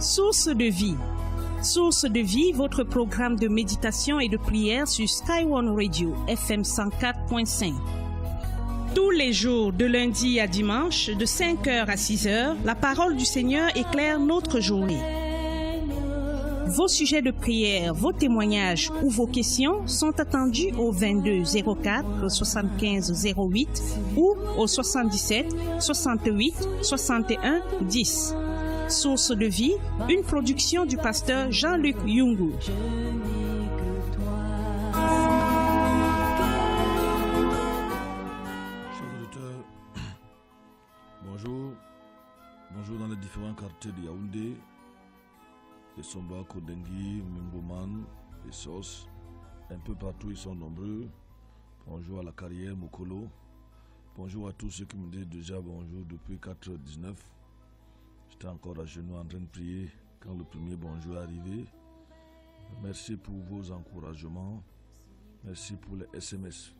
Source de vie. Source de vie, votre programme de méditation et de prière sur Sky One Radio, FM 104.5. Tous les jours, de lundi à dimanche, de 5h à 6h, la parole du Seigneur éclaire notre journée. Vos sujets de prière, vos témoignages ou vos questions sont attendus au 22 04 75 08 ou au 77 68 61 10. Source de vie, une production du pasteur Jean-Luc Yungu. Chers auditeurs, bonjour. Bonjour dans les différents quartiers de Yaoundé, les Somba, Kodengui, Mimboman, les Sos, un peu partout ils sont nombreux. Bonjour à la carrière Mokolo. Bonjour à tous ceux qui me disent déjà bonjour depuis 4h19. J'étais encore à genoux en train de prier quand le premier bonjour est arrivé. Merci pour vos encouragements. Merci pour les SMS.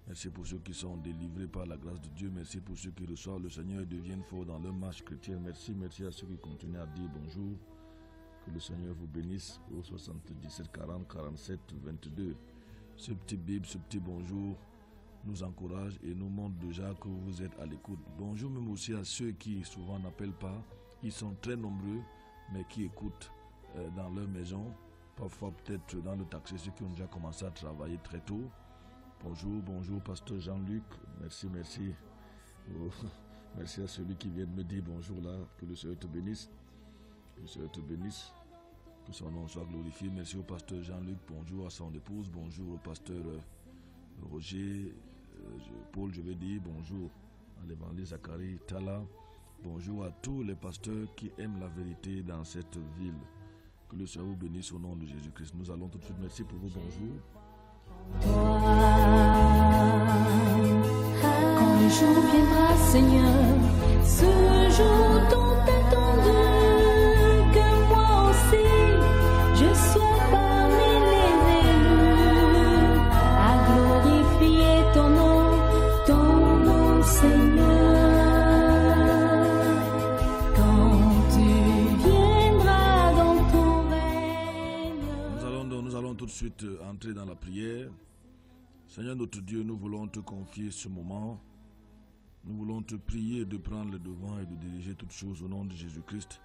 Merci pour ceux qui sont délivrés par la grâce de Dieu. Merci pour ceux qui reçoivent le Seigneur et deviennent forts dans leur marche chrétienne. Merci à ceux qui continuent à dire bonjour. Que le Seigneur vous bénisse au 77 40 47 22. Ce petit bib, ce petit bonjour nous encourage et nous montre déjà que vous êtes à l'écoute. Bonjour même aussi à ceux qui souvent n'appellent pas. Ils sont très nombreux, mais qui écoutent dans leur maison. Parfois peut-être dans le taxi, ceux qui ont déjà commencé à travailler très tôt. Bonjour, pasteur Jean-Luc. Merci. Merci à celui qui vient de me dire bonjour là. Que le Seigneur te bénisse. Que le Seigneur te bénisse. Que son nom soit glorifié. Merci au pasteur Jean-Luc. Bonjour à son épouse. Bonjour au pasteur Roger. Paul, je vais dire bonjour à l'évangéliste Zacharie Tala. Bonjour à tous les pasteurs qui aiment la vérité dans cette ville. Que le Seigneur vous bénisse au nom de Jésus-Christ. Nous allons tout de suite. Merci pour vos bonjours. Quand le jour viendra, Seigneur, ce jour tant attendu, que moi aussi je sois parmi les élus, à glorifier ton nom, Seigneur. Quand tu viendras dans ton règne. Nous allons tout de suite entrer dans la prière. Seigneur notre Dieu, nous voulons te confier ce moment. Nous voulons te prier de prendre le devant et de diriger toutes choses au nom de Jésus-Christ.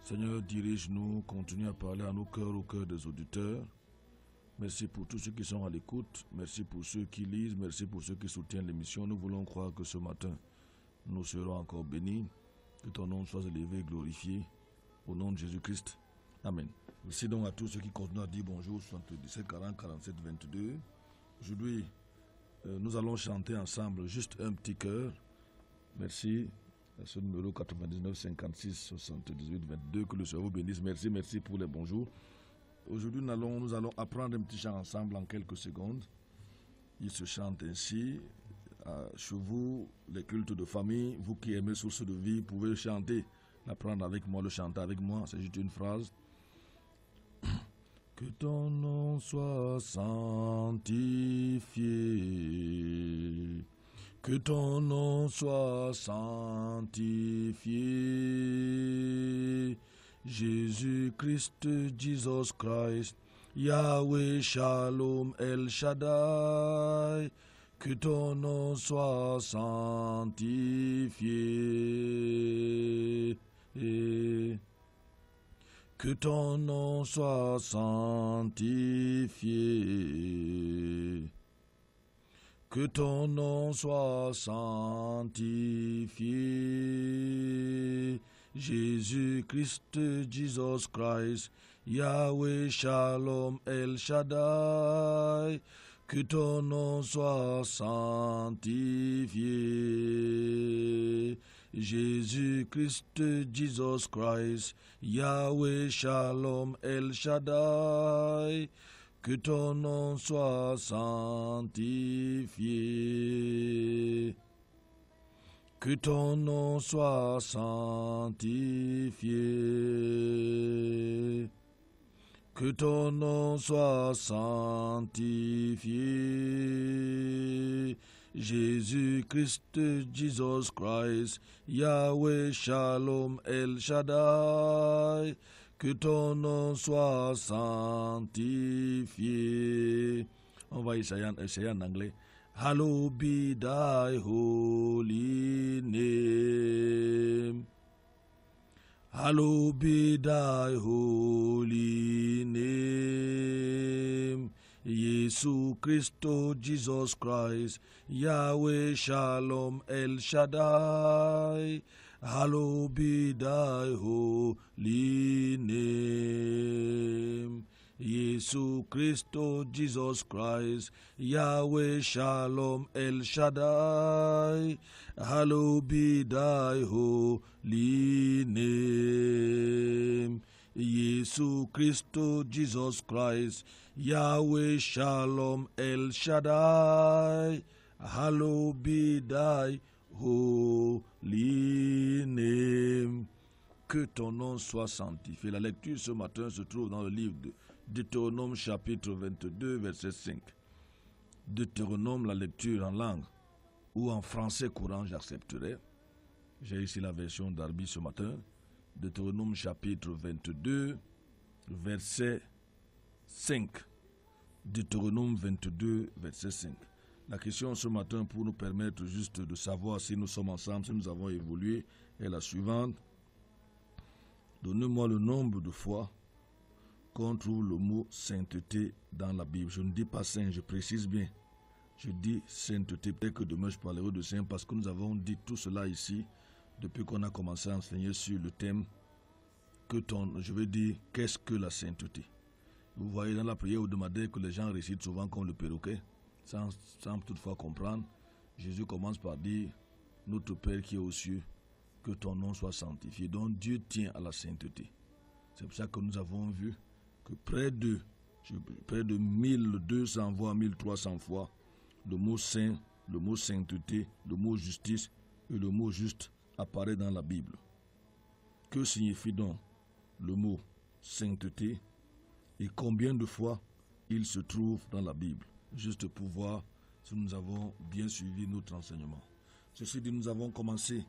Seigneur, dirige-nous, continue à parler à nos cœurs, au cœur des auditeurs. Merci pour tous ceux qui sont à l'écoute. Merci pour ceux qui lisent. Merci pour ceux qui soutiennent l'émission. Nous voulons croire que ce matin, nous serons encore bénis. Que ton nom soit élevé et glorifié. Au nom de Jésus-Christ. Amen. Merci donc à tous ceux qui continuent à dire bonjour, 77 40 47 22. Aujourd'hui, nous allons chanter ensemble juste un petit chœur. Merci à ce numéro 99 56 78 22. Que le Seigneur vous bénisse. Merci pour les bonjours. Aujourd'hui, nous allons apprendre un petit chant ensemble en quelques secondes. Il se chante ainsi. Chez vous, les cultes de famille, vous qui aimez Source de vie, pouvez chanter, l'apprendre avec moi, le chanter avec moi. C'est juste une phrase. Que ton nom soit sanctifié. Que ton nom soit sanctifié. Jésus-Christ, Jesus Christ, Yahweh Shalom El Shaddai. Que ton nom soit sanctifié. Que ton nom soit sanctifié. Que ton nom soit sanctifié. Jésus-Christ, Jesus Christ, Yahweh Shalom El Shaddai. Que ton nom soit sanctifié. Jésus-Christ, Jesus Christ, Yahweh Shalom El Shaddai. Que ton nom soit sanctifié. Que ton nom soit sanctifié. Que ton nom soit sanctifié. Jésus-Christ, Jesus Christ, Yahweh Shalom El Shaddai, que ton nom soit sanctifié. On va essayer en anglais. Hallowed be thy holy name. Hallowed be thy holy name. Jésus Christo, Jesus Christ, Yahweh Shalom El Shaddai, hallowed be thy holy name. Jésus Christo, Jesus Christ, Yahweh Shalom El Shaddai, hallowed be thy holy name. Jésus Christo, Jesus Christ, Yahweh Shalom El Shaddai, hallowed be thy holy name. Que ton nom soit sanctifié. La lecture ce matin se trouve dans le livre de Deutéronome chapitre 22 verset 5. Deutéronome, la lecture en langue ou en français courant, j'accepterai. J'ai ici la version d'Arby ce matin. Deutéronome chapitre 22 verset 5. Deutéronome 22 verset 5. La question ce matin pour nous permettre juste de savoir si nous sommes ensemble, si nous avons évolué, est la suivante. Donnez-moi le nombre de fois qu'on trouve le mot sainteté dans la Bible. Je ne dis pas saint, je précise bien. Je dis sainteté. Peut-être que demain je parlerai de saint parce que nous avons dit tout cela ici depuis qu'on a commencé à enseigner sur le thème je vais dire qu'est-ce que la sainteté. Vous voyez dans la prière hebdomadaire que les gens récitent souvent comme le perroquet, sans toutefois comprendre. Jésus commence par dire notre Père qui est aux cieux, que ton nom soit sanctifié. Donc Dieu tient à la sainteté. C'est pour ça que nous avons vu que près de 1200 voire 1300 fois, le mot saint, le mot sainteté, le mot justice et le mot juste apparaît dans la Bible. Que signifie donc le mot sainteté et combien de fois il se trouve dans la Bible? Juste pour voir si nous avons bien suivi notre enseignement. Ceci dit, nous avons commencé,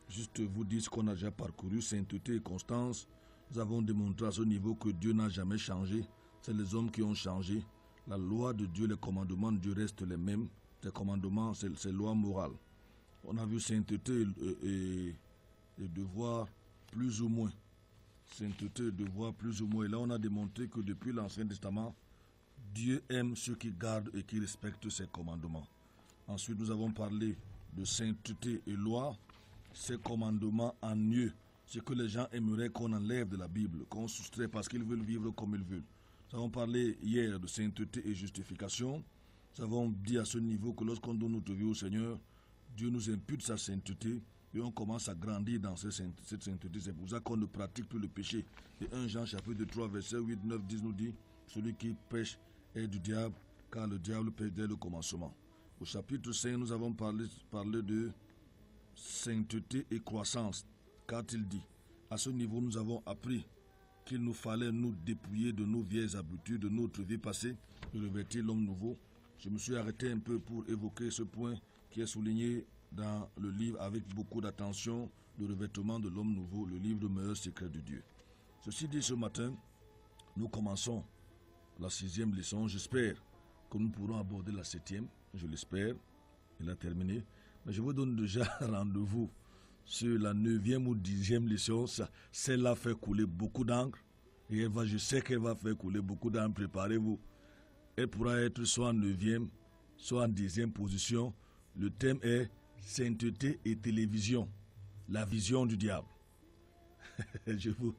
juste vous dire ce qu'on a déjà parcouru, sainteté et constance. Nous avons démontré à ce niveau que Dieu n'a jamais changé. C'est les hommes qui ont changé. La loi de Dieu, les commandements de Dieu restent les mêmes. Les commandements, c'est loi morale. On a vu sainteté et devoir plus ou moins. Sainteté et devoir plus ou moins. Et là, on a démontré que depuis l'Ancien Testament, Dieu aime ceux qui gardent et qui respectent ses commandements. Ensuite, nous avons parlé de sainteté et loi. Ces commandements ennuyeux, ce que les gens aimeraient qu'on enlève de la Bible, qu'on soustrait parce qu'ils veulent vivre comme ils veulent. Nous avons parlé hier de sainteté et justification. Nous avons dit à ce niveau que lorsqu'on donne notre vie au Seigneur, Dieu nous impute sa sainteté et on commence à grandir dans cette sainteté. C'est pour ça qu'on ne pratique plus le péché. Et 1 Jean chapitre 3 verset 8, 9, 10 nous dit, celui qui pêche est du diable, car le diable pêche dès le commencement. Au chapitre 5, nous avons parlé de sainteté et croissance, car il dit, à ce niveau nous avons appris qu'il nous fallait nous dépouiller de nos vieilles habitudes, de notre vie passée, et revêtir l'homme nouveau. Je me suis arrêté un peu pour évoquer ce point qui est souligné dans le livre avec beaucoup d'attention, le revêtement de l'homme nouveau, le livre de meilleurs secrets de Dieu. Ceci dit, ce matin, nous commençons la 6e leçon. J'espère que nous pourrons aborder la 7e, je l'espère, et la terminer. Mais je vous donne déjà rendez-vous sur la 9e ou 10e leçon. Celle-là fait couler beaucoup d'encre. Et je sais qu'elle va faire couler beaucoup d'encre. Préparez-vous. Elle pourra être soit en 9e, soit en 10e position. Le thème est sainteté et télévision. La vision du diable. je vous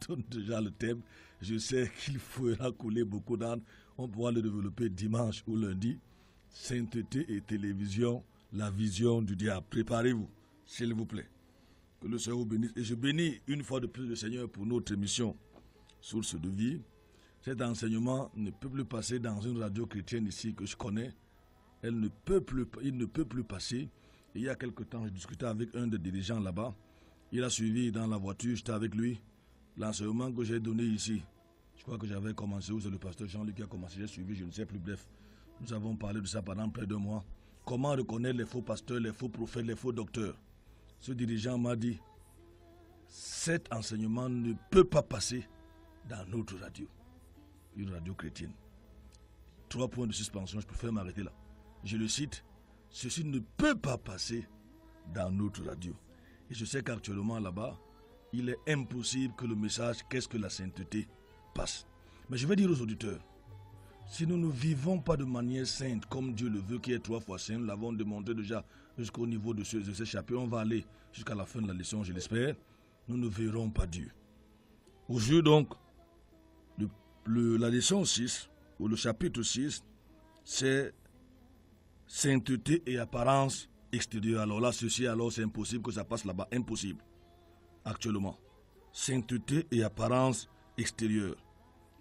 donne déjà le thème. Je sais qu'il faudra couler beaucoup d'encre. On pourra le développer dimanche ou lundi. Sainteté et télévision. La vision du diable. Préparez-vous, s'il vous plaît. Que le Seigneur vous bénisse. Et je bénis une fois de plus le Seigneur pour notre émission Source de vie. Cet enseignement ne peut plus passer dans une radio chrétienne ici que je connais. Il ne peut plus passer. Et il y a quelque temps, j'ai discuté avec un des dirigeants là-bas. Il a suivi dans la voiture, j'étais avec lui. L'enseignement que j'ai donné ici, je crois que j'avais commencé, ou c'est le pasteur Jean-Luc qui a commencé, j'ai suivi, je ne sais plus, bref. Nous avons parlé de ça pendant près de 2 mois. comment reconnaître les faux pasteurs, les faux prophètes, les faux docteurs. Ce dirigeant m'a dit, cet enseignement ne peut pas passer dans notre radio, une radio chrétienne. 3 points de suspension, je préfère m'arrêter là. Je le cite, ceci ne peut pas passer dans notre radio. Et je sais qu'actuellement là-bas, il est impossible que le message « Qu'est-ce que la sainteté ?» passe. Mais je vais dire aux auditeurs, si nous ne vivons pas de manière sainte, comme Dieu le veut, qui est 3 fois saint, nous l'avons démontré déjà jusqu'au niveau de ce chapitre, on va aller jusqu'à la fin de la leçon, je l'espère, nous ne verrons pas Dieu. Aujourd'hui donc, la leçon 6, ou le chapitre 6, c'est sainteté et apparence extérieure. Alors là, ceci, alors c'est impossible que ça passe là-bas, impossible, actuellement. Sainteté et apparence extérieure,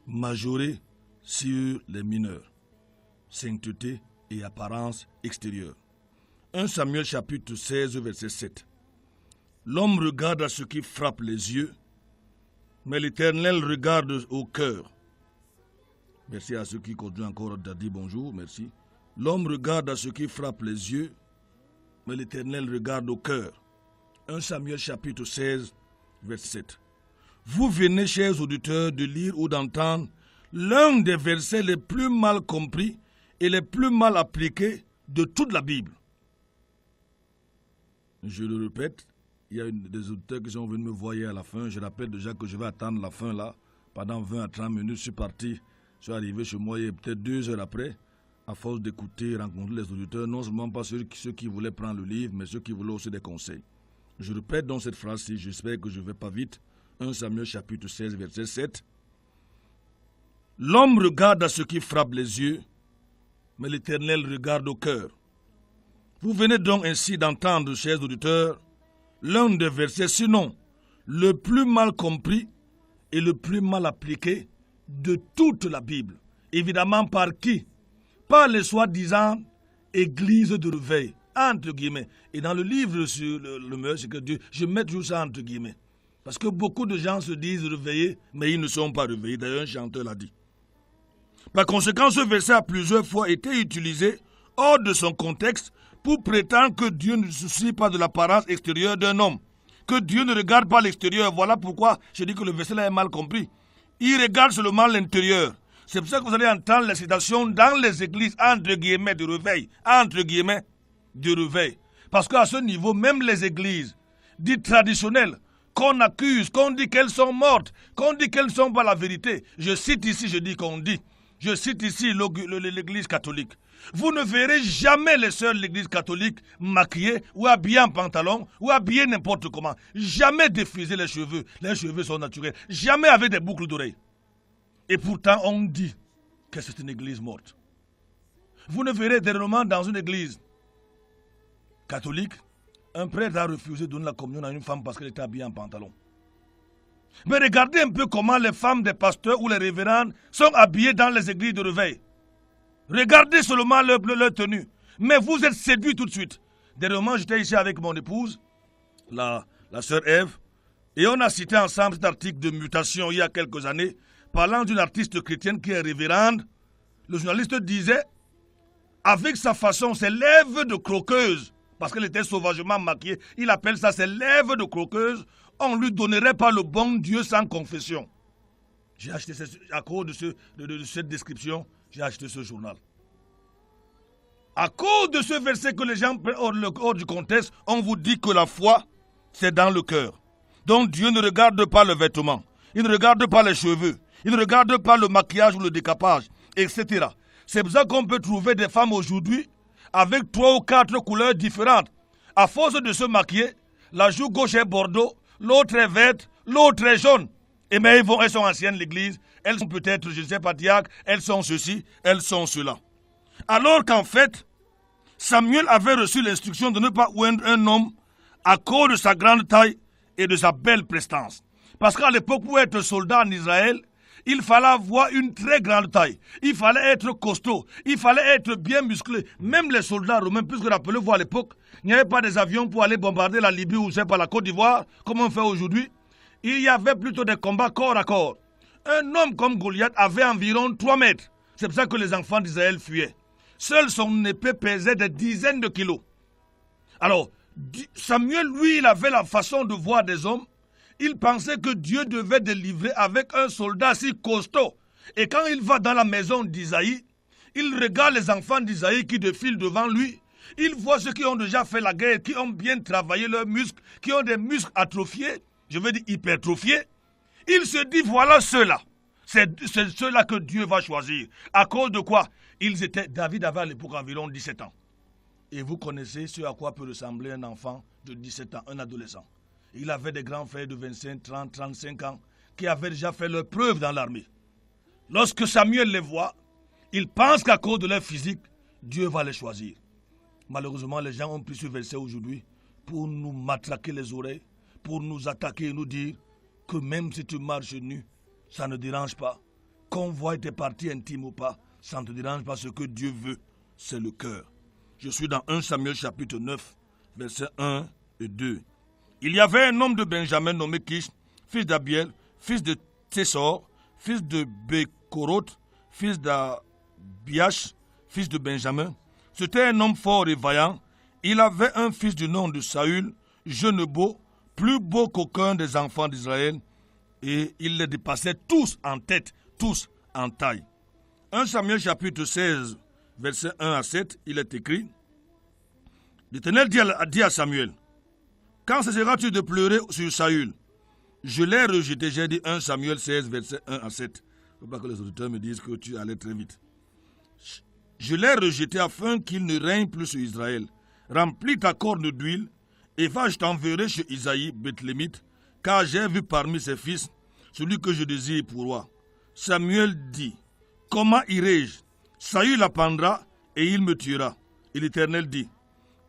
majorée sur les mineurs. Sainteté et apparence extérieure. 1 Samuel chapitre 16, verset 7. L'homme regarde à ce qui frappe les yeux, mais l'Éternel regarde au cœur. Merci à ceux qui continuent encore à dire bonjour, merci. L'homme regarde à ce qui frappe les yeux, mais l'Éternel regarde au cœur. 1 Samuel chapitre 16, verset 7. Vous venez, chers auditeurs, de lire ou d'entendre l'un des versets les plus mal compris et les plus mal appliqués de toute la Bible. Je le répète, il y a des auditeurs qui sont venus me voir à la fin. Je rappelle déjà que je vais attendre la fin là. Pendant 20 à 30 minutes, je suis parti. Je suis arrivé chez moi peut-être 2 heures après, à force d'écouter et rencontrer les auditeurs, non seulement pas ceux qui voulaient prendre le livre, mais ceux qui voulaient aussi des conseils. Je répète donc cette phrase-ci, j'espère que je ne vais pas vite. 1 Samuel chapitre 16, verset 7. L'homme regarde à ce qui frappe les yeux, mais l'Éternel regarde au cœur. Vous venez donc ainsi d'entendre, chers auditeurs, l'un des versets, sinon le plus mal compris et le plus mal appliqué de toute la Bible. Évidemment, par qui? Par les soi-disant églises de réveil, entre guillemets. Et dans le livre sur le meurtre, c'est que Dieu, je mets toujours ça entre guillemets. Parce que beaucoup de gens se disent réveillés, mais ils ne sont pas réveillés. D'ailleurs, un chanteur l'a dit. Par conséquent, ce verset a plusieurs fois été utilisé hors de son contexte pour prétendre que Dieu ne se soucie pas de l'apparence extérieure d'un homme. Que Dieu ne regarde pas l'extérieur. Voilà pourquoi je dis que le verset là est mal compris. Il regarde seulement l'intérieur. C'est pour ça que vous allez entendre les citations dans les églises, entre guillemets, de réveil. Entre guillemets, de réveil. Parce qu'à ce niveau, même les églises dites traditionnelles, qu'on accuse, qu'on dit qu'elles sont mortes, qu'on dit qu'elles ne sont pas la vérité. Je cite ici, je dis qu'on dit. Je cite ici l'église catholique. Vous ne verrez jamais les sœurs de l'église catholique maquillées ou habillées en pantalon ou habillées n'importe comment. Jamais défriser les cheveux. Les cheveux sont naturels. Jamais avec des boucles d'oreilles. Et pourtant, on dit que c'est une église morte. Vous ne verrez dernièrement dans une église catholique, un prêtre a refusé de donner la communion à une femme parce qu'elle était habillée en pantalon. Mais regardez un peu comment les femmes des pasteurs ou les révérendes sont habillées dans les églises de réveil. Regardez seulement leur tenue. Mais vous êtes séduits tout de suite. Dernièrement, j'étais ici avec mon épouse, la sœur Ève, et on a cité ensemble cet article de Mutation il y a quelques années, parlant d'une artiste chrétienne qui est révérende. Le journaliste disait, avec sa façon, ses lèvres de croqueuse, parce qu'elle était sauvagement maquillée, il appelle ça ses lèvres de croqueuse, on ne lui donnerait pas le bon Dieu sans confession. J'ai acheté, à cause de cette description, j'ai acheté ce journal. À cause de ce verset que les gens prennent hors du contexte, on vous dit que la foi, c'est dans le cœur. Donc Dieu ne regarde pas le vêtement, il ne regarde pas les cheveux, il ne regarde pas le maquillage ou le décapage, etc. C'est pour ça qu'on peut trouver des femmes aujourd'hui avec 3 ou 4 couleurs différentes. À force de se maquiller, la joue gauche est bordeaux, l'autre est verte, l'autre est jaune. Et mais elles sont anciennes l'église, elles sont peut-être, je ne sais pas, diacres, elles sont ceci, elles sont cela. Alors qu'en fait, Samuel avait reçu l'instruction de ne pas oindre un homme à cause de sa grande taille et de sa belle prestance. Parce qu'à l'époque, pour être soldat en Israël, il fallait avoir une très grande taille. Il fallait être costaud. Il fallait être bien musclé. Même les soldats romains, puisque rappelez-vous à l'époque, il n'y avait pas des avions pour aller bombarder la Libye ou la Côte d'Ivoire, comme on fait aujourd'hui. Il y avait plutôt des combats corps à corps. Un homme comme Goliath avait environ 3 mètres. C'est pour ça que les enfants d'Israël fuyaient. Seule son épée pesait des dizaines de kilos. Alors, Samuel, lui, il avait la façon de voir des hommes. Il pensait que Dieu devait délivrer avec un soldat si costaud. Et quand il va dans la maison d'Isaïe, il regarde les enfants d'Isaïe qui défilent devant lui. Il voit ceux qui ont déjà fait la guerre, qui ont bien travaillé leurs muscles, qui ont des muscles atrophiés, je veux dire hypertrophiés. Il se dit, voilà ceux-là. C'est ceux-là que Dieu va choisir. À cause de quoi? David avait à l'époque environ 17 ans. Et vous connaissez ce à quoi peut ressembler un enfant de 17 ans, un adolescent. Il avait des grands frères de 25, 30, 35 ans qui avaient déjà fait leur preuve dans l'armée. Lorsque Samuel les voit, il pense qu'à cause de leur physique, Dieu va les choisir. Malheureusement, les gens ont pris ce verset aujourd'hui pour nous matraquer les oreilles, pour nous attaquer et nous dire que même si tu marches nu, ça ne dérange pas. Qu'on voit tes parties intimes ou pas, ça ne te dérange pas. Ce que Dieu veut, c'est le cœur. Je suis dans 1 Samuel chapitre 9, versets 1 et 2. Il y avait un homme de Benjamin nommé Kish, fils d'Abiel, fils de Tsessor, fils de Bekoroth, fils d'Abiach, fils de Benjamin. C'était un homme fort et vaillant. Il avait un fils du nom de Saül, jeune beau, plus beau qu'aucun des enfants d'Israël, et il les dépassait tous en tête, tous en taille. 1 Samuel chapitre 16, versets 1 à 7, il est écrit, l'Éternel dit à Samuel, quand cesseras-tu de pleurer sur Saül? Je l'ai rejeté, j'ai dit 1 Samuel 16, versets 1 à 7. Il ne faut pas que les auditeurs me disent que tu allais très vite. Je l'ai rejeté afin qu'il ne règne plus sur Israël. Remplis ta corne d'huile, et va, je t'enverrai chez Isaïe, Bethlémite, car j'ai vu parmi ses fils celui que je désire pour roi. Samuel dit, comment irai-je? Saül apprendra et il me tuera. Et l'Éternel dit,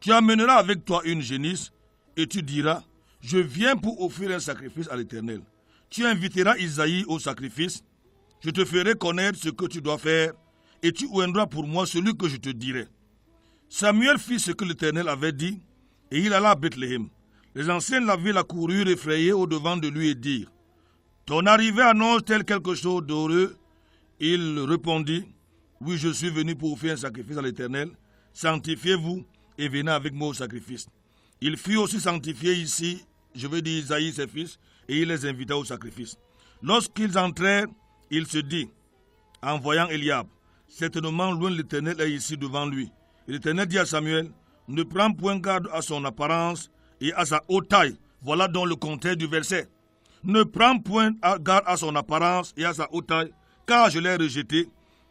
tu amèneras avec toi une génisse et tu diras, je viens pour offrir un sacrifice à l'Éternel. Tu inviteras Isaïe au sacrifice, je te ferai connaître ce que tu dois faire et tu oindras pour moi celui que je te dirai. Samuel fit ce que l'Éternel avait dit et il alla à Bethléem. Les anciens de la ville accoururent effrayés au-devant de lui et dirent, ton arrivée annonce-t-elle quelque chose d'heureux? Il répondit, oui, je suis venu pour offrir un sacrifice à l'Éternel. Sanctifiez-vous et venez avec moi au sacrifice. Il fut aussi sanctifié ici, je veux dire Isaïe, ses fils, et il les invita au sacrifice. Lorsqu'ils entrèrent, il se dit, en voyant Eliab, certainement loin de l'Éternel est ici devant lui. Et l'Éternel dit à Samuel, ne prends point garde à son apparence et à sa haute taille. Voilà donc le contexte du verset. Ne prends point garde à son apparence et à sa haute taille, car je l'ai rejeté.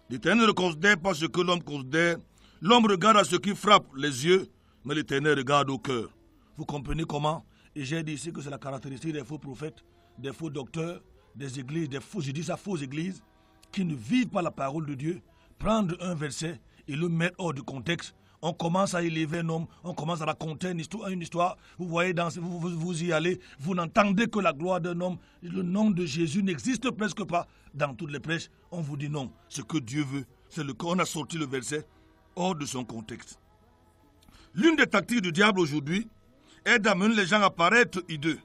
L'Éternel ne considère pas ce que l'homme considère. L'homme regarde à ce qui frappe les yeux, mais l'Éternel regarde au cœur. Vous comprenez comment? Et j'ai dit ici que c'est la caractéristique des faux prophètes, des faux docteurs, des églises, fausses églises, qui ne vivent pas la parole de Dieu. Prendre un verset et le mettre hors du contexte. On commence à élever un homme, on commence à raconter une histoire. Vous voyez, vous y allez, vous n'entendez que la gloire d'un homme. Le nom de Jésus n'existe presque pas dans toutes les prêches. On vous dit non, ce que Dieu veut, c'est qu'on a sorti le verset hors de son contexte. L'une des tactiques du diable aujourd'hui est d'amener les gens à paraître hideux.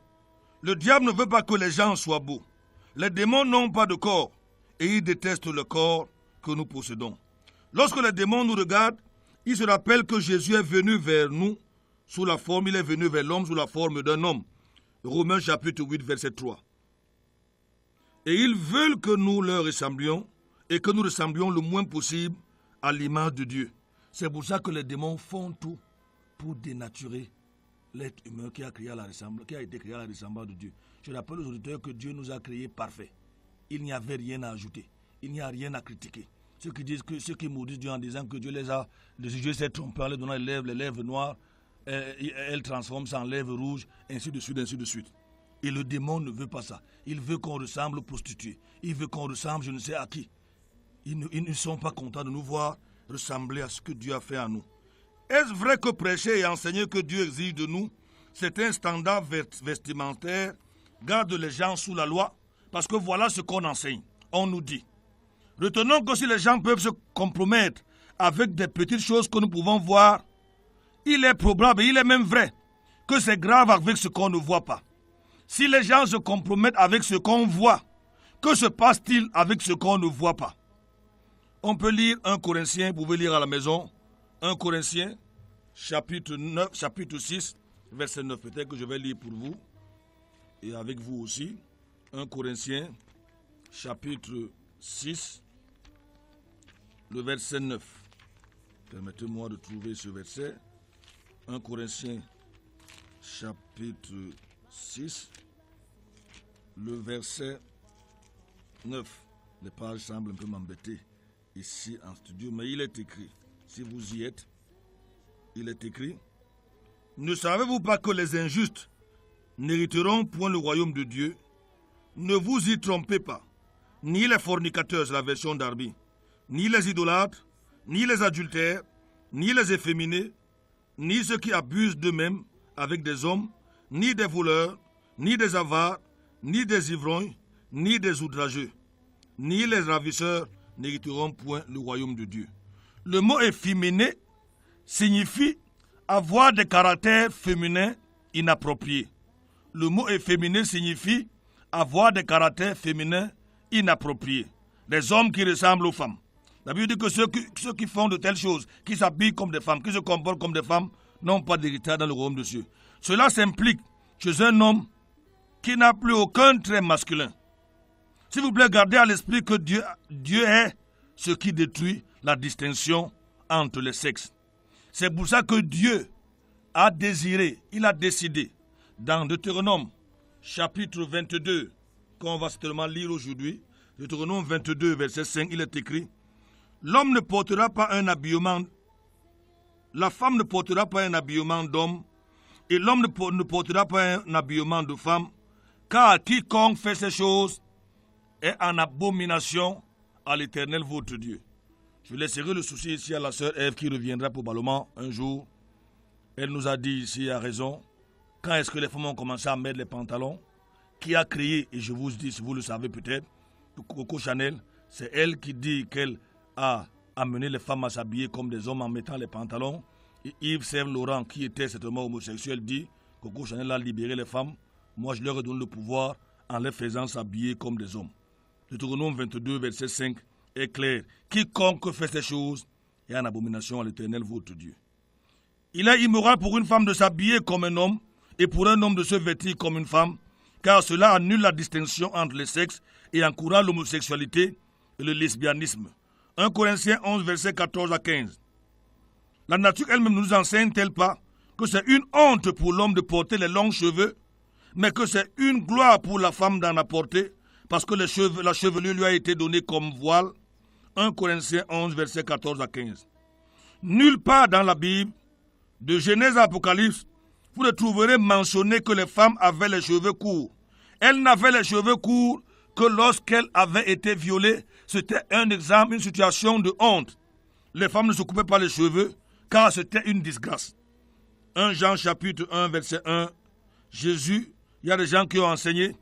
Le diable ne veut pas que les gens soient beaux. Les démons n'ont pas de corps et ils détestent le corps que nous possédons. Lorsque les démons nous regardent, ils se rappellent que Jésus est venu vers nous sous la forme, il est venu vers l'homme sous la forme d'un homme. Romains chapitre 8, verset 3. Et ils veulent que nous leur ressemblions et que nous ressemblions le moins possible à l'image de Dieu. C'est pour ça que les démons font tout pour dénaturer l'être humain qui a été créé à la ressemblance de Dieu. Je rappelle aux auditeurs que Dieu nous a créés parfaits. Il n'y avait rien à ajouter. Il n'y a rien à critiquer. Ceux qui maudissent Dieu en disant que Dieu s'est trompé en leur donnant les lèvres noires, elle transforme ça en lèvres rouges, ainsi de suite, ainsi de suite. Et le démon ne veut pas ça. Il veut qu'on ressemble aux prostituées. Il veut qu'on ressemble je ne sais à qui. Ils ne sont pas contents de nous voir ressembler à ce que Dieu a fait à nous. Est-ce vrai que prêcher et enseigner que Dieu exige de nous, c'est un standard vestimentaire, garde les gens sous la loi? Parce que voilà ce qu'on enseigne. On nous dit. Retenons que si les gens peuvent se compromettre avec des petites choses que nous pouvons voir, il est probable, et il est même vrai, que c'est grave avec ce qu'on ne voit pas. Si les gens se compromettent avec ce qu'on voit, que se passe-t-il avec ce qu'on ne voit pas? On peut lire 1 Corinthiens, vous pouvez lire à la maison, 1 Corinthiens, chapitre 6, verset 9. Peut-être que je vais lire pour vous et avec vous aussi. 1 Corinthiens, chapitre 6, le verset 9. Permettez-moi de trouver ce verset. 1 Corinthiens, chapitre 6, le verset 9. Les pages semblent un peu m'embêter ici en studio, mais il est écrit. Si vous y êtes, il est écrit. Ne savez-vous pas que les injustes n'hériteront point le royaume de Dieu? Ne vous y trompez pas. Ni les fornicateurs, c'est la version d'Arby, ni les idolâtres, ni les adultères, ni les efféminés, ni ceux qui abusent d'eux-mêmes avec des hommes, ni des voleurs, ni des avares, ni des ivrognes, ni des outrageux, ni les ravisseurs n'hériteront point le royaume de Dieu. Le mot efféminé signifie avoir des caractères féminins inappropriés. Le mot efféminé signifie avoir des caractères féminins inappropriés. Des hommes qui ressemblent aux femmes. La Bible dit que ceux qui font de telles choses, qui s'habillent comme des femmes, qui se comportent comme des femmes, n'ont pas d'héritage dans le royaume de Dieu. Cela s'implique chez un homme qui n'a plus aucun trait masculin. S'il vous plaît, gardez à l'esprit que Dieu est ce qui détruit la distinction entre les sexes. C'est pour ça que Dieu a désiré, il a décidé, dans Deutéronome, chapitre 22, qu'on va certainement lire aujourd'hui, Deutéronome 22, verset 5, il est écrit, l'homme ne portera pas un habillement, la femme ne portera pas un habillement d'homme, et l'homme ne portera pas un habillement de femme, car quiconque fait ces choses est en abomination à l'Éternel votre Dieu. Je laisserai le souci ici à la sœur Ève qui reviendra probablement un jour. Elle nous a dit ici, à raison, quand est-ce que les femmes ont commencé à mettre les pantalons? Qui a créé, et je vous dis, si vous le savez peut-être, Coco Chanel, c'est elle qui dit qu'elle a amené les femmes à s'habiller comme des hommes en mettant les pantalons. Et Yves Saint Laurent, qui était certainement homosexuel, dit Coco Chanel a libéré les femmes. Moi, je leur ai donné le pouvoir en les faisant s'habiller comme des hommes. Deutéronome 22, verset 5 est clair. Quiconque fait ces choses est en abomination à l'Éternel votre Dieu. Il est immoral pour une femme de s'habiller comme un homme et pour un homme de se vêtir comme une femme, car cela annule la distinction entre les sexes et encourage l'homosexualité et le lesbianisme. 1 Corinthiens 11, verset 14 à 15. La nature elle-même ne nous enseigne-t-elle pas que c'est une honte pour l'homme de porter les longs cheveux, mais que c'est une gloire pour la femme d'en apporter, parce que la chevelure lui a été donnée comme voile. 1 Corinthiens 11, verset 14 à 15. Nulle part dans la Bible, de Genèse à Apocalypse, vous ne trouverez mentionné que les femmes avaient les cheveux courts. Elles n'avaient les cheveux courts que lorsqu'elles avaient été violées. C'était un exemple, une situation de honte. Les femmes ne se coupaient pas les cheveux, car c'était une disgrâce. 1 Jean chapitre 1, verset 1. Jésus, il y a des gens qui ont enseigné,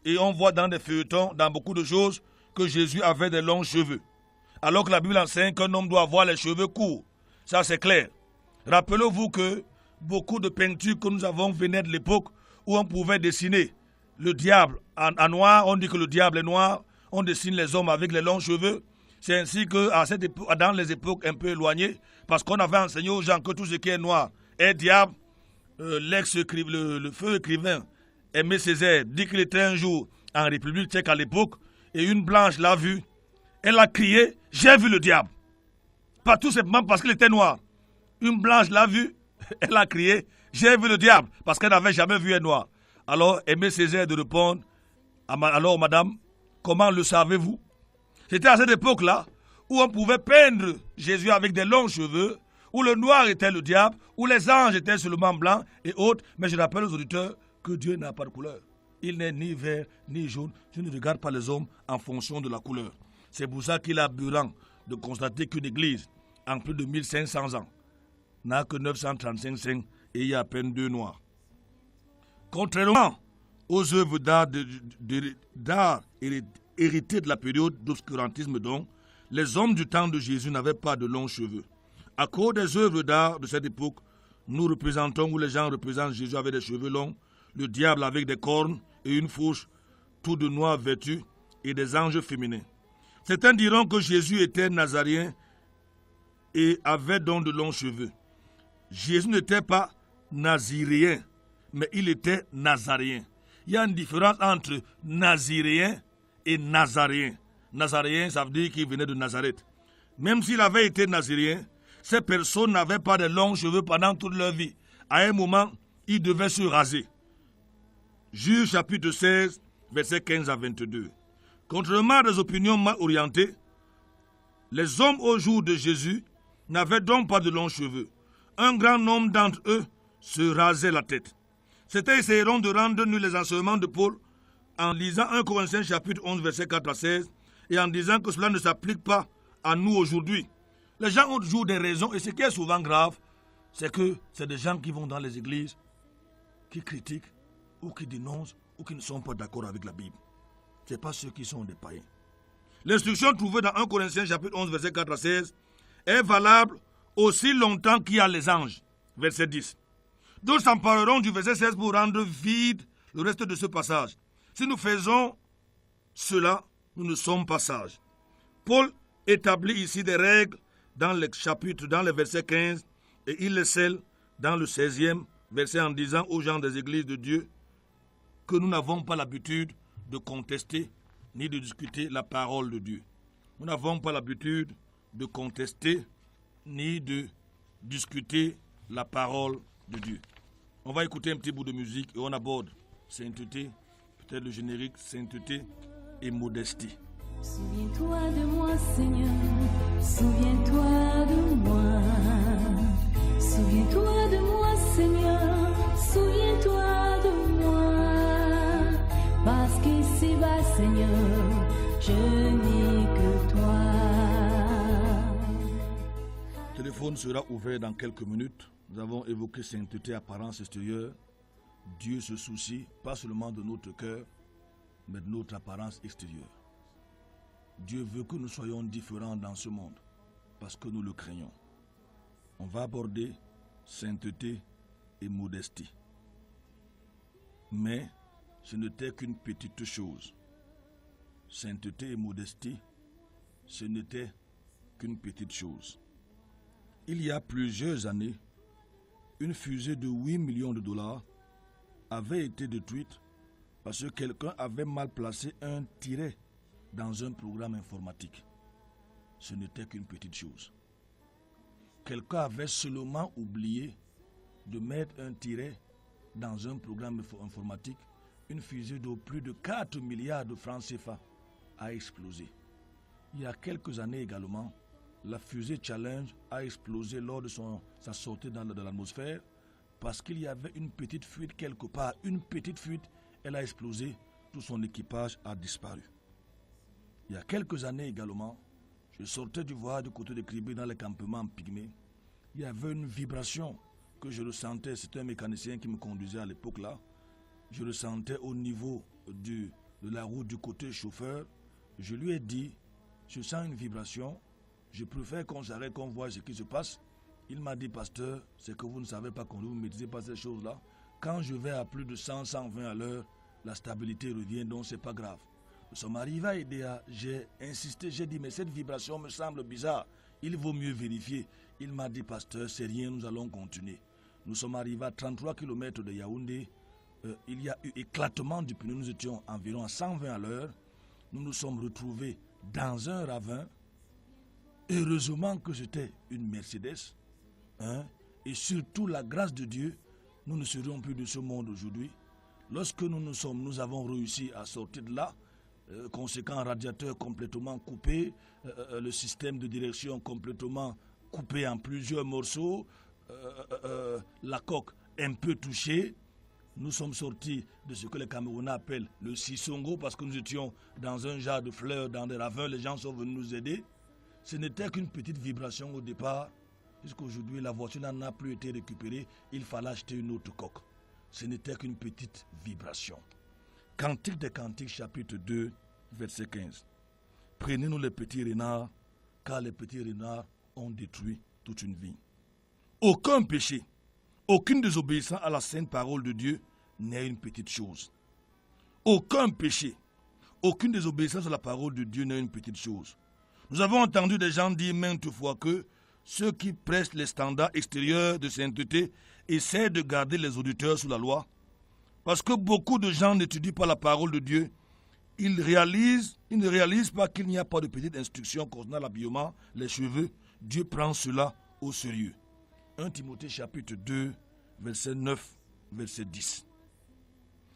et on voit dans des feuilletons, dans beaucoup de choses, que Jésus avait des longs cheveux. Alors que la Bible enseigne qu'un homme doit avoir les cheveux courts. Ça, c'est clair. Rappelez-vous que beaucoup de peintures que nous avons venaient de l'époque où on pouvait dessiner le diable en noir. On dit que le diable est noir. On dessine les hommes avec les longs cheveux. C'est ainsi que dans les époques un peu éloignées, parce qu'on avait enseigné aux gens que tout ce qui est noir est diable, le feu écrivain Aimé Césaire dit qu'il était un jour en République tchèque à l'époque et une blanche l'a vu. Elle a crié « J'ai vu le diable ». Pas tout simplement parce qu'il était noir. Une blanche l'a vu, elle a crié « J'ai vu le diable » parce qu'elle n'avait jamais vu un noir. Alors Aimé Césaire de répondre « Alors madame, comment le savez-vous » C'était à cette époque-là où on pouvait peindre Jésus avec des longs cheveux, où le noir était le diable, où les anges étaient seulement blancs et autres. Mais je rappelle aux auditeurs que Dieu n'a pas de couleur. Il n'est ni vert ni jaune. Dieu ne regarde pas les hommes en fonction de la couleur. C'est pour ça qu'il est aberrant de constater qu'une église, en plus de 1500 ans, n'a que 935 saints et il y a à peine 2 noirs. Contrairement aux œuvres d'art héritées de la période d'obscurantisme, donc, les hommes du temps de Jésus n'avaient pas de longs cheveux. À cause des œuvres d'art de cette époque, nous représentons, où les gens représentent Jésus avec des cheveux longs, le diable avec des cornes et une fourche, tout de noir vêtu, et des anges féminins. Certains diront que Jésus était nazaréen et avait donc de longs cheveux. Jésus n'était pas naziréen, mais il était nazaréen. Il y a une différence entre naziréen et nazaréen. Nazaréen, ça veut dire qu'il venait de Nazareth. Même s'il avait été naziréen, ces personnes n'avaient pas de longs cheveux pendant toute leur vie. À un moment, ils devaient se raser. Juge chapitre 16, versets 15 à 22. Contrairement à des opinions mal orientées, les hommes au jour de Jésus n'avaient donc pas de longs cheveux. Un grand nombre d'entre eux se rasaient la tête. Certains essayeront de rendre nus les enseignements de Paul en lisant 1 Corinthiens chapitre 11, versets 4 à 16 et en disant que cela ne s'applique pas à nous aujourd'hui. Les gens ont toujours des raisons et ce qui est souvent grave, c'est que c'est des gens qui vont dans les églises, qui critiquent ou qui dénoncent ou qui ne sont pas d'accord avec la Bible. Ce n'est pas ceux qui sont des païens. L'instruction trouvée dans 1 Corinthiens chapitre 11, verset 4 à 16 est valable aussi longtemps qu'il y a les anges. Verset 10. D'autres s'empareront du verset 16 pour rendre vide le reste de ce passage. Si nous faisons cela, nous ne sommes pas sages. Paul établit ici des règles dans les chapitres, dans le verset 15, et il les scelle dans le 16e verset en disant aux gens des églises de Dieu que nous n'avons pas l'habitude de contester ni de discuter la parole de Dieu. Nous n'avons pas l'habitude de contester ni de discuter la parole de Dieu. On va écouter un petit bout de musique et on aborde sainteté, peut-être le générique, sainteté et modestie. Souviens-toi de moi, Seigneur, souviens-toi de moi. Souviens-toi de moi, Seigneur, souviens-toi de moi. Parce qu'ici-bas, Seigneur, je n'ai que toi. Le téléphone sera ouvert dans quelques minutes. Nous avons évoqué sainteté, apparence extérieure. Dieu se soucie pas seulement de notre cœur, mais de notre apparence extérieure. Dieu veut que nous soyons différents dans ce monde, parce que nous le craignons. On va aborder sainteté et modestie. Mais ce n'était qu'une petite chose. Sainteté et modestie, ce n'était qu'une petite chose. Il y a plusieurs années, une fusée de 8 millions de dollars avait été détruite parce que quelqu'un avait mal placé un tiret dans un programme informatique. Ce n'était qu'une petite chose. Quelqu'un avait seulement oublié de mettre un tiret dans un programme informatique. Une fusée de plus de 4 milliards de francs CFA a explosé. Il y a quelques années également, la fusée Challenge a explosé lors de sa sortie dans l'atmosphère parce qu'il y avait une petite fuite quelque part. Une petite fuite, elle a explosé, tout son équipage a disparu. Il y a quelques années également, je sortais du voyage du côté de Kribé dans les campements en Pygmée. Il y avait une vibration que je ressentais, c'était un mécanicien qui me conduisait à l'époque là. Je ressentais au niveau de la route du côté chauffeur. Je lui ai dit, je sens une vibration, je préfère qu'on s'arrête, qu'on voit ce qui se passe. Il m'a dit, pasteur, c'est que vous ne savez pas, qu'on ne maîtrisez pas ces choses-là. Quand je vais à plus de 100, 120 à l'heure, la stabilité revient, donc c'est pas grave. Nous sommes arrivés à Idéa, j'ai insisté, j'ai dit, mais cette vibration me semble bizarre, il vaut mieux vérifier. Il m'a dit, pasteur, c'est rien, nous allons continuer. Nous sommes arrivés à 33 km de Yaoundé, il y a eu éclatement du pneu, nous étions environ à 120 à l'heure. Nous nous sommes retrouvés dans un ravin. Heureusement que c'était une Mercedes. Et surtout la grâce de Dieu, nous ne serions plus de ce monde aujourd'hui. Lorsque nous avons réussi à sortir de là, conséquent radiateur complètement coupé, le système de direction complètement coupé en plusieurs morceaux, la coque un peu touchée. Nous sommes sortis de ce que les Camerounais appellent le Sissongo parce que nous étions dans un jardin de fleurs, dans des ravins, les gens sont venus nous aider. Ce n'était qu'une petite vibration au départ, puisqu'aujourd'hui la voiture n'en a plus été récupérée, il fallait acheter une autre coque. Ce n'était qu'une petite vibration. Cantique des Cantiques, chapitre 2, verset 15. Prenez-nous les petits renards, car les petits renards ont détruit toute une vie. Aucun péché, aucune désobéissance à la sainte parole de Dieu n'est une petite chose. Aucun péché, aucune désobéissance à la parole de Dieu n'est une petite chose. Nous avons entendu des gens dire maintes fois que ceux qui pressent les standards extérieurs de sainteté essaient de garder les auditeurs sous la loi. Parce que beaucoup de gens n'étudient pas la parole de Dieu. Ils ne réalisent pas qu'il n'y a pas de petite instruction concernant l'habillement, les cheveux. Dieu prend cela au sérieux. 1 Timothée chapitre 2, verset 9, verset 10.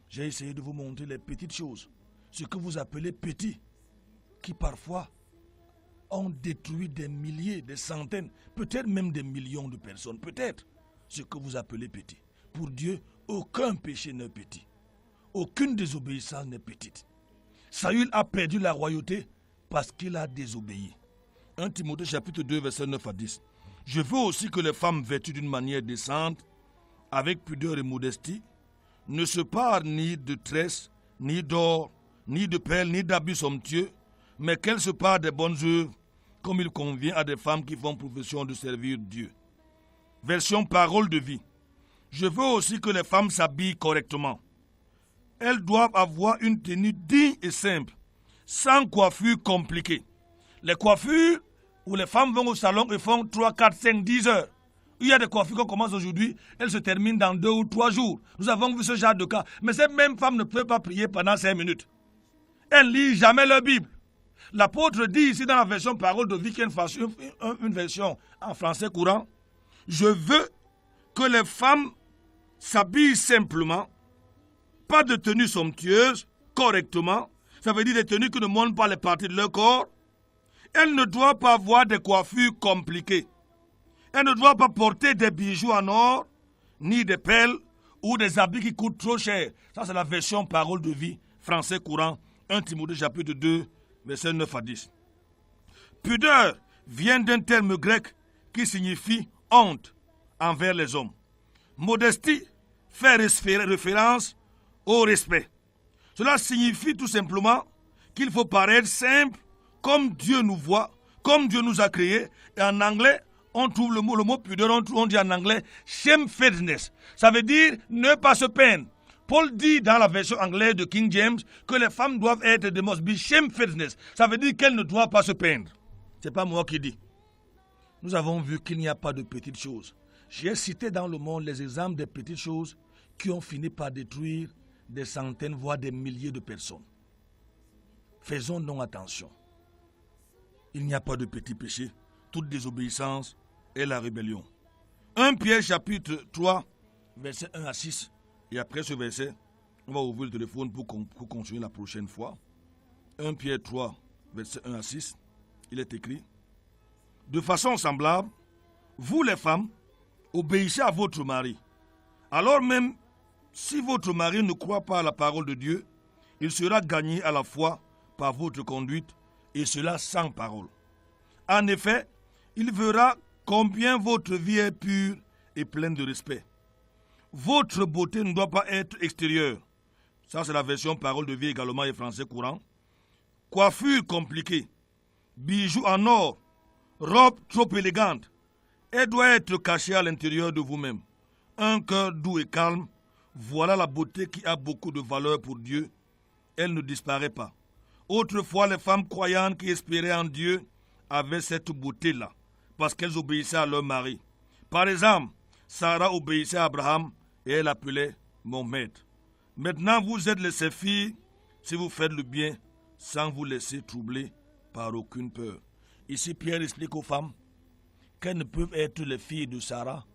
J'ai essayé de vous montrer les petites choses, ce que vous appelez petits, qui parfois ont détruit des milliers, des centaines, peut-être même des millions de personnes. Peut-être ce que vous appelez petit. Pour Dieu, aucun péché n'est petit. Aucune désobéissance n'est petite. Saül a perdu la royauté parce qu'il a désobéi. 1 Timothée chapitre 2, verset 9 à 10. Je veux aussi que les femmes vêtues d'une manière décente, avec pudeur et modestie, ne se parent ni de tresses, ni d'or, ni de perles, ni d'habits somptueux, mais qu'elles se parent des bonnes œuvres, comme il convient à des femmes qui font profession de servir Dieu. Version parole de vie. Je veux aussi que les femmes s'habillent correctement. Elles doivent avoir une tenue digne et simple, sans coiffure compliquée. Les coiffures où les femmes vont au salon et font 3, 4, 5, 10 heures. Il y a des coiffures qu'on commence aujourd'hui, elles se terminent dans 2 ou 3 jours. Nous avons vu ce genre de cas. Mais ces mêmes femmes ne peuvent pas prier pendant 5 minutes. Elles ne lisent jamais leur Bible. L'apôtre dit ici dans la version parole de vie, qui est une version en français courant, je veux que les femmes s'habillent simplement, pas de tenues somptueuses, correctement. Ça veut dire des tenues qui ne montrent pas les parties de leur corps. Elles ne doivent pas avoir des coiffures compliquées. Elles ne doivent pas porter des bijoux en or, ni des perles, ou des habits qui coûtent trop cher. Ça, c'est la version parole de vie, français courant, 1 Timothée chapitre 2, verset 9 à 10. Pudeur vient d'un terme grec qui signifie honte envers les hommes. Modestie fait référence au respect. Cela signifie tout simplement qu'il faut paraître simple, comme Dieu nous voit, comme Dieu nous a créés. Et en anglais, on trouve le mot pudeur, on dit en anglais shamefacedness. Ça veut dire ne pas se peindre. Paul dit dans la version anglaise de King James que les femmes doivent être de must be shamefacedness. Ça veut dire qu'elles ne doivent pas se peindre. Ce n'est pas moi qui dis. Nous avons vu qu'il n'y a pas de petites choses. J'ai cité dans le monde les exemples des petites choses qui ont fini par détruire des centaines, voire des milliers de personnes. Faisons donc attention. Il n'y a pas de petits péchés. Toute désobéissance est la rébellion. 1 Pierre chapitre 3, verset 1 à 6. Et après ce verset, on va ouvrir le téléphone pour continuer la prochaine fois. 1 Pierre 3, verset 1 à 6. Il est écrit: de façon semblable, vous les femmes, obéissez à votre mari. Alors même, si votre mari ne croit pas à la parole de Dieu, il sera gagné à la foi par votre conduite, et cela sans parole. En effet, il verra combien votre vie est pure et pleine de respect. Votre beauté ne doit pas être extérieure. Ça, c'est la version parole de vie également et français courant. Coiffure compliquée, bijoux en or, robe trop élégante. Elle doit être cachée à l'intérieur de vous-même. Un cœur doux et calme, voilà la beauté qui a beaucoup de valeur pour Dieu. Elle ne disparaît pas. Autrefois, les femmes croyantes qui espéraient en Dieu avaient cette beauté-là, parce qu'elles obéissaient à leur mari. Par exemple, Sarah obéissait à Abraham et elle appelait mon maître. Maintenant, vous êtes ses filles si vous faites le bien sans vous laisser troubler par aucune peur. Ici, Pierre explique aux femmes qu'elles ne peuvent être les filles de Sarah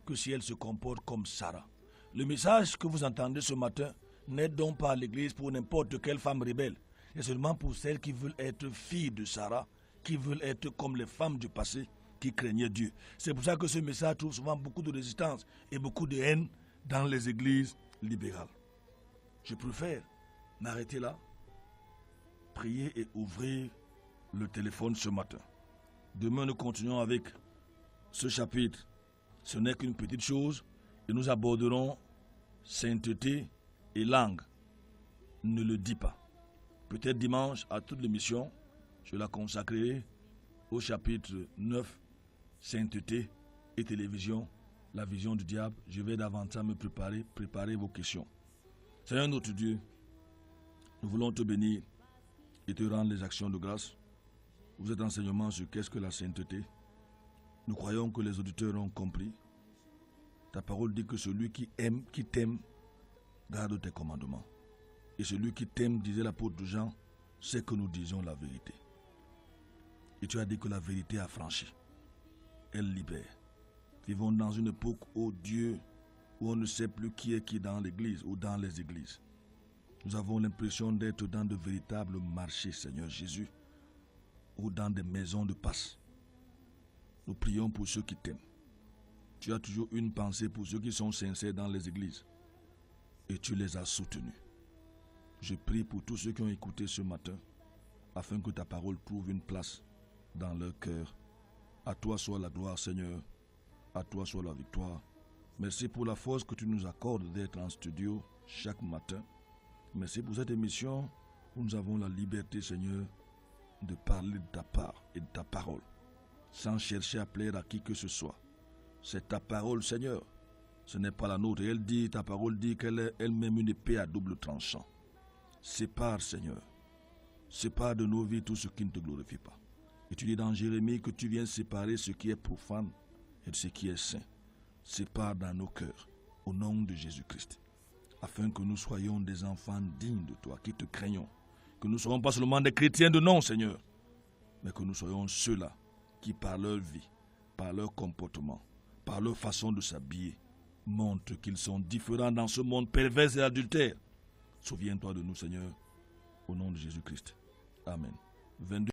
que si elles se comportent comme Sarah. Le message que vous entendez ce matin n'est donc pas à l'église pour n'importe quelle femme rebelle. C'est seulement pour celles qui veulent être filles de Sarah, qui veulent être comme les femmes du passé qui craignaient Dieu. C'est pour ça que ce message trouve souvent beaucoup de résistance et beaucoup de haine dans les églises libérales. Je préfère m'arrêter là, prier et ouvrir le téléphone ce matin. Demain, nous continuons avec ce chapitre. Ce n'est qu'une petite chose et nous aborderons sainteté et langue. Ne le dis pas. Peut-être dimanche, à toute l'émission, je la consacrerai au chapitre 9, sainteté et télévision, la vision du diable. Je vais davantage me préparer vos questions. Seigneur notre Dieu, nous voulons te bénir et te rendre les actions de grâce pour cet enseignement sur qu'est-ce que la sainteté. Nous croyons que les auditeurs ont compris. Ta parole dit que celui qui t'aime, garde tes commandements. Et celui qui t'aime, disait l'apôtre Jean, c'est que nous disions la vérité. Et tu as dit que la vérité a franchi. Elle libère. Vivons dans une époque, ô Dieu, où on ne sait plus qui est qui dans l'église ou dans les églises. Nous avons l'impression d'être dans de véritables marchés, Seigneur Jésus, ou dans des maisons de passe. Nous prions pour ceux qui t'aiment. Tu as toujours une pensée pour ceux qui sont sincères dans les églises. Et tu les as soutenus. Je prie pour tous ceux qui ont écouté ce matin, afin que ta parole trouve une place dans leur cœur. À toi soit la gloire, Seigneur. À toi soit la victoire. Merci pour la force que tu nous accordes d'être en studio chaque matin. Merci pour cette émission où nous avons la liberté, Seigneur, de parler de ta part et de ta parole, sans chercher à plaire à qui que ce soit. C'est ta parole, Seigneur. Ce n'est pas la nôtre. Et ta parole dit qu'elle est elle-même une épée à double tranchant. Sépare, Seigneur. Sépare de nos vies tout ce qui ne te glorifie pas. Et tu dis dans Jérémie que tu viens séparer ce qui est profane et de ce qui est saint. Sépare dans nos cœurs, au nom de Jésus-Christ, afin que nous soyons des enfants dignes de toi, qui te craignons. Que nous ne soyons pas seulement des chrétiens de nom, Seigneur, mais que nous soyons ceux-là qui, par leur vie, par leur comportement, par leur façon de s'habiller, montrent qu'ils sont différents dans ce monde pervers et adultère. Souviens-toi de nous, Seigneur, au nom de Jésus-Christ. Amen. 22